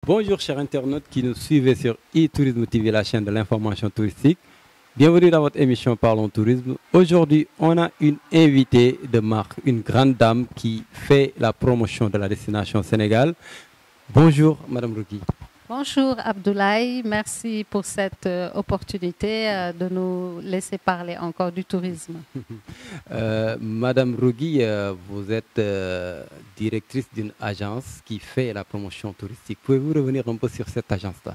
Bonjour chers internautes qui nous suivez sur e-Tourisme TV, la chaîne de l'information touristique. Bienvenue dans votre émission Parlons Tourisme. Aujourd'hui, on a une invitée de marque, une grande dame qui fait la promotion de la destination Sénégal. Bonjour Madame Rougui. Bonjour Abdoulaye, merci pour cette opportunité de nous laisser parler encore du tourisme. Madame Rougui, vous êtes directrice d'une agence qui fait la promotion touristique. Pouvez-vous revenir un peu sur cette agence-là?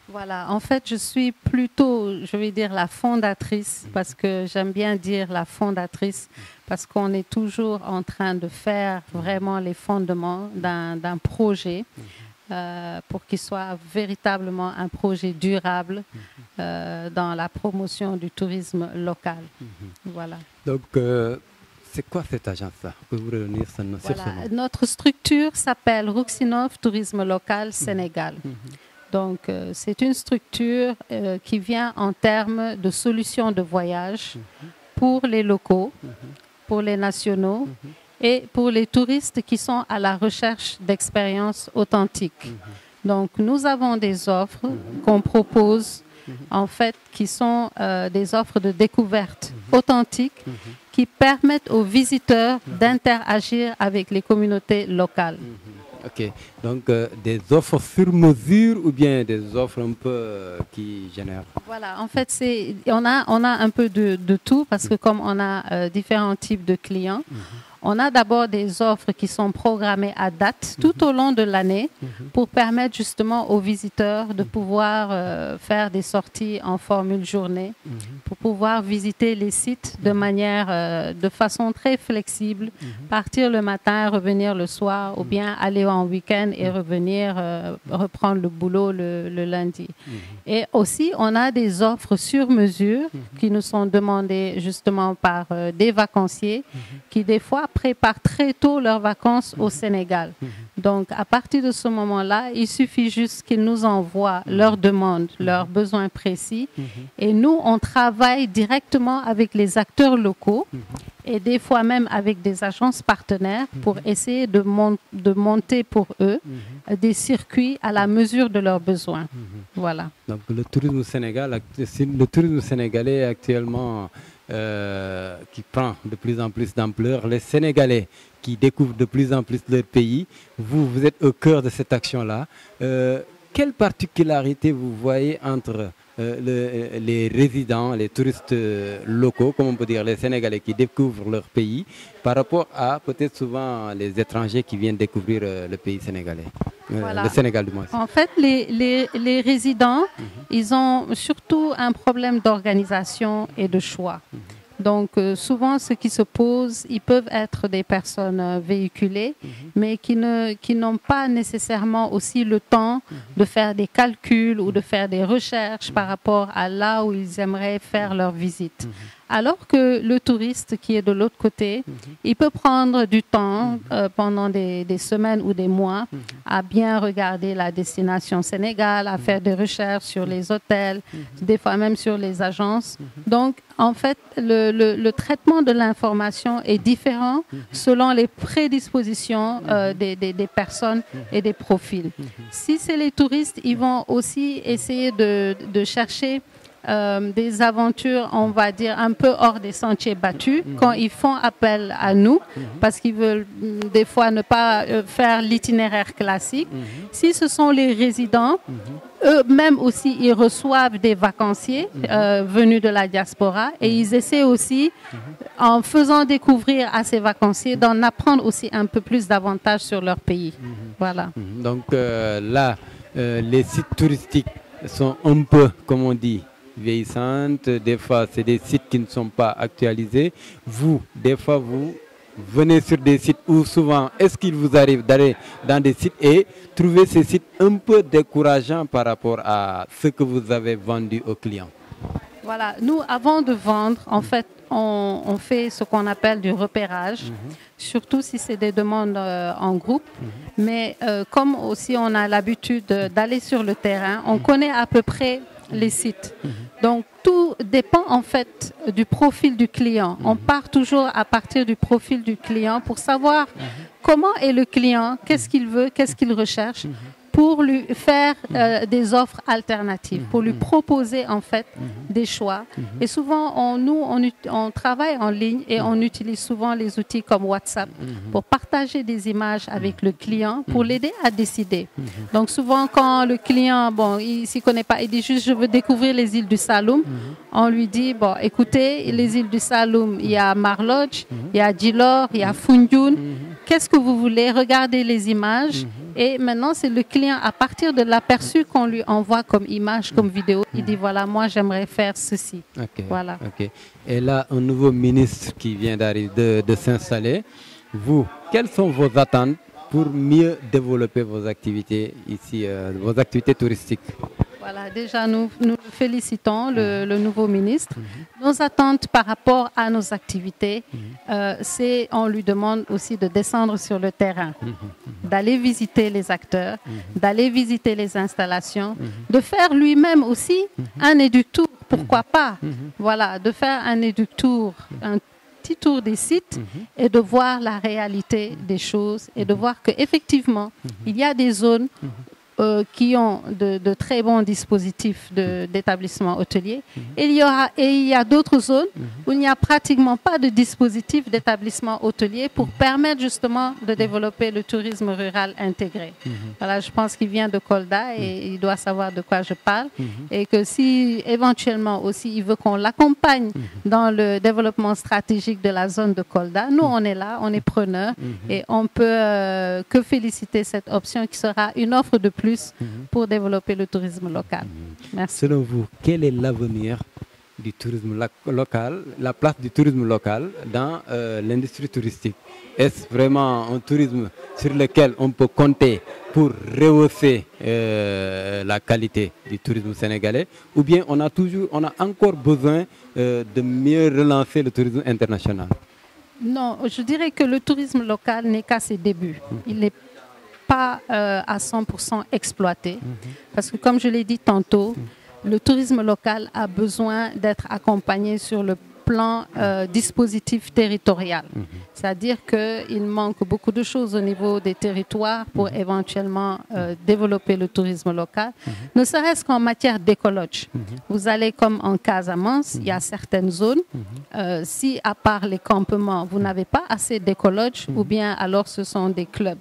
Voilà, en fait, je suis plutôt, je vais dire, la fondatrice, parce que j'aime bien dire la fondatrice, parce qu'on est toujours en train de faire vraiment les fondements d'un projet. Pour qu'il soit véritablement un projet durable dans la promotion du tourisme local. Voilà. Donc, c'est quoi cette agence-là? Pouvez-vous revenir sur ce nom? Notre structure s'appelle Ruxinov Tourisme Local Sénégal. Donc, c'est une structure qui vient en termes de solutions de voyage pour les locaux, pour les nationaux, et pour les touristes qui sont à la recherche d'expériences authentiques. Donc, nous avons des offres qu'on propose, en fait, qui sont des offres de découverte authentiques qui permettent aux visiteurs d'interagir avec les communautés locales. Ok, donc des offres sur mesure ou bien des offres un peu qui génèrent? Voilà, en fait, on a un peu de tout parce que comme on a différents types de clients, on a d'abord des offres qui sont programmées à date tout au long de l'année pour permettre justement aux visiteurs de pouvoir faire des sorties en formule journée, pour pouvoir visiter les sites de façon très flexible, partir le matin, revenir le soir ou bien aller en week-end et revenir reprendre le boulot le lundi. Et aussi, on a des offres sur mesure qui nous sont demandées justement par des vacanciers qui des fois préparent très tôt leurs vacances au Sénégal. Donc, à partir de ce moment-là, il suffit juste qu'ils nous envoient leurs demandes, leurs besoins précis. Et nous, on travaille directement avec les acteurs locaux et des fois même avec des agences partenaires pour essayer de monter pour eux des circuits à la mesure de leurs besoins. Voilà. Donc, le tourisme sénégalais actuellement qui prend de plus en plus d'ampleur, les Sénégalais qui découvrent de plus en plus leur pays, vous êtes au cœur de cette action-là. Quelle particularité vous voyez entre les résidents, les touristes locaux, comme on peut dire, les Sénégalais qui découvrent leur pays, par rapport à peut-être souvent les étrangers qui viennent découvrir le pays sénégalais, le Sénégal du moins? En fait, les résidents, ils ont surtout un problème d'organisation et de choix. Donc, souvent, ce qui se pose, ils peuvent être des personnes véhiculées, mais qui n'ont pas nécessairement aussi le temps de faire des calculs ou de faire des recherches par rapport à là où ils aimeraient faire leur visite. Alors que le touriste qui est de l'autre côté, il peut prendre du temps pendant des semaines ou des mois à bien regarder la destination Sénégal, à faire des recherches sur les hôtels, des fois même sur les agences. Donc, en fait, le traitement de l'information est différent selon les prédispositions des personnes et des profils. Si c'est les touristes, ils vont aussi essayer de chercher des aventures, on va dire, un peu hors des sentiers battus, quand ils font appel à nous, parce qu'ils veulent des fois ne pas faire l'itinéraire classique. Si ce sont les résidents, eux-mêmes aussi, ils reçoivent des vacanciers venus de la diaspora et ils essaient aussi, en faisant découvrir à ces vacanciers, d'en apprendre aussi un peu plus davantage sur leur pays. Voilà. Donc là, les sites touristiques sont un peu, comme on dit, vieillissantes, des fois c'est des sites qui ne sont pas actualisés. Vous, des fois vous venez sur des sites où souvent, est-ce qu'il vous arrive d'aller dans des sites et trouver ces sites un peu décourageants par rapport à ce que vous avez vendu aux clients? Voilà, nous avant de vendre, en fait, on fait ce qu'on appelle du repérage, surtout si c'est des demandes en groupe. Mais comme aussi on a l'habitude d'aller sur le terrain, on connaît à peu près les sites. Donc, tout dépend en fait du profil du client. On part toujours à partir du profil du client pour savoir comment est le client, qu'est-ce qu'il veut, qu'est-ce qu'il recherche, pour lui faire des offres alternatives, pour lui proposer en fait des choix. Et souvent, nous, on travaille en ligne et on utilise souvent les outils comme WhatsApp pour partager des images avec le client, pour l'aider à décider. Donc souvent, quand le client, bon, il ne s'y connaît pas, il dit juste « je veux découvrir les îles du Saloum », on lui dit « bon, écoutez, les îles du Saloum, il y a Marlodj, il y a Djilor, il y a Foundiougne. Qu'est-ce que vous voulez? Regardez les images. » Et maintenant, c'est le client, à partir de l'aperçu qu'on lui envoie comme image, comme vidéo, il dit, voilà, moi, j'aimerais faire ceci. Voilà. Et là, un nouveau ministre qui vient d'arriver, de s'installer. Vous, quelles sont vos attentes pour mieux développer vos activités ici, vos activités touristiques? Voilà, déjà, nous félicitons le nouveau ministre. Nos attentes par rapport à nos activités, c'est on lui demande aussi de descendre sur le terrain, d'aller visiter les acteurs, d'aller visiter les installations, de faire lui-même aussi un éductour, pourquoi pas, voilà, de faire un éductour, un petit tour des sites et de voir la réalité des choses et de voir qu'effectivement, il y a des zones qui ont de très bons dispositifs d'établissement hôtelier. Et il y a d'autres zones où il n'y a pratiquement pas de dispositif d'établissement hôtelier pour permettre justement de développer le tourisme rural intégré. Voilà, je pense qu'il vient de Kolda et il doit savoir de quoi je parle. Et que si éventuellement aussi il veut qu'on l'accompagne dans le développement stratégique de la zone de Kolda, nous on est là, on est preneurs et on peut que féliciter cette option qui sera une offre de plus pour développer le tourisme local. Merci. Selon vous, quel est l'avenir du tourisme local, la place du tourisme local dans l'industrie touristique? Est-ce vraiment un tourisme sur lequel on peut compter pour rehausser la qualité du tourisme sénégalais, ou bien on a encore besoin de mieux relancer le tourisme international? Non, je dirais que le tourisme local n'est qu'à ses débuts. Il n'est pas à 100% exploité. Parce que comme je l'ai dit tantôt, le tourisme local a besoin d'être accompagné sur le plan dispositif territorial. C'est-à-dire qu'il manque beaucoup de choses au niveau des territoires pour éventuellement développer le tourisme local, ne serait-ce qu'en matière d'écologie. Vous allez comme en Casamance, il y a certaines zones, si à part les campements, vous n'avez pas assez d'écologie, ou bien alors ce sont des clubs.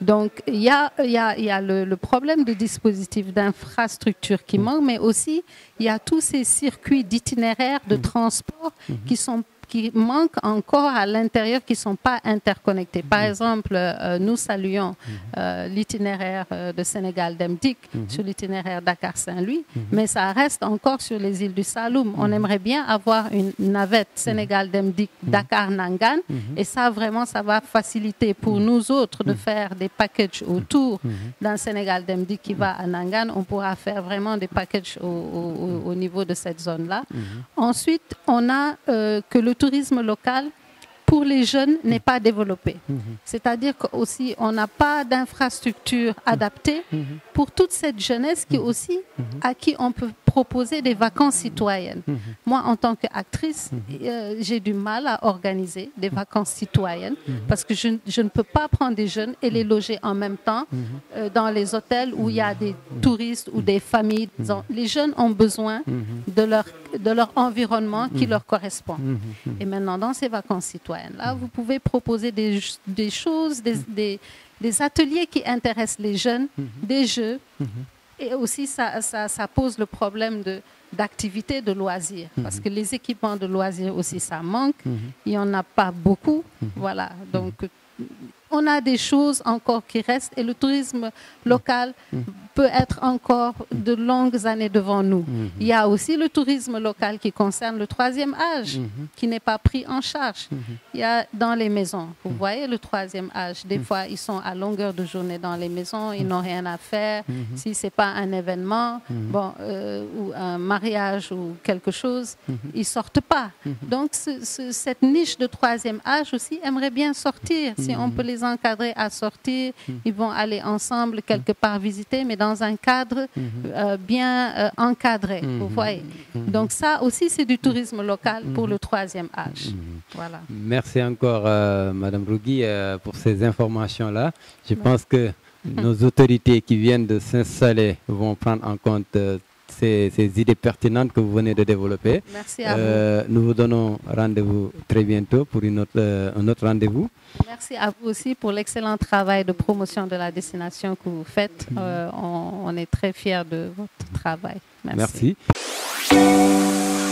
Donc, il y a le problème de dispositifs d'infrastructure qui manque, mais aussi, il y a tous ces circuits d'itinéraires de transport qui manquent encore à l'intérieur, qui ne sont pas interconnectés. Par exemple, nous saluons l'itinéraire de Sénégal-Demdik sur l'itinéraire Dakar-Saint-Louis, mais ça reste encore sur les îles du Saloum. On aimerait bien avoir une navette Sénégal-Demdik, Dakar-Nangan, et ça, vraiment, ça va faciliter pour nous autres de faire des packages autour d'un Sénégal-Demdik qui va à Nangan. On pourra faire vraiment des packages au niveau de cette zone-là. Ensuite, on a que le tourisme local, pour les jeunes, n'est pas développé. C'est-à-dire qu'aussi, on n'a pas d'infrastructure adaptée pour toute cette jeunesse qui aussi, à qui on peut proposer des vacances citoyennes. Moi, en tant qu'actrice, j'ai du mal à organiser des vacances citoyennes parce que je ne peux pas prendre des jeunes et les loger en même temps dans les hôtels où il y a des touristes ou des familles. Les jeunes ont besoin de leur environnement qui leur correspond. Et maintenant, dans ces vacances citoyennes-là, vous pouvez proposer des choses, des ateliers qui intéressent les jeunes, des jeux. Et aussi, ça pose le problème d'activité de loisirs. Parce que les équipements de loisirs aussi, ça manque. Il n'y en a pas beaucoup. Voilà. Donc, on a des choses encore qui restent et le tourisme local peut être encore de longues années devant nous. Il y a aussi le tourisme local qui concerne le troisième âge, qui n'est pas pris en charge. Il y a dans les maisons, vous voyez le troisième âge, des fois ils sont à longueur de journée dans les maisons, ils n'ont rien à faire. Si ce n'est pas un événement, ou un mariage ou quelque chose, ils ne sortent pas. Donc cette niche de troisième âge aussi aimerait bien sortir. Si on peut les encadrer à sortir, ils vont aller ensemble quelque part visiter, mais dans un cadre bien encadré, vous voyez. Donc ça aussi, c'est du tourisme local pour le troisième âge. Voilà. Merci encore, Madame Rougui, pour ces informations-là. Je pense que nos autorités qui viennent de s'installer vont prendre en compte ces idées pertinentes que vous venez de développer. Merci à vous. Nous vous donnons rendez-vous très bientôt pour un autre rendez-vous. Merci à vous aussi pour l'excellent travail de promotion de la destination que vous faites. On est très fiers de votre travail. Merci. Merci.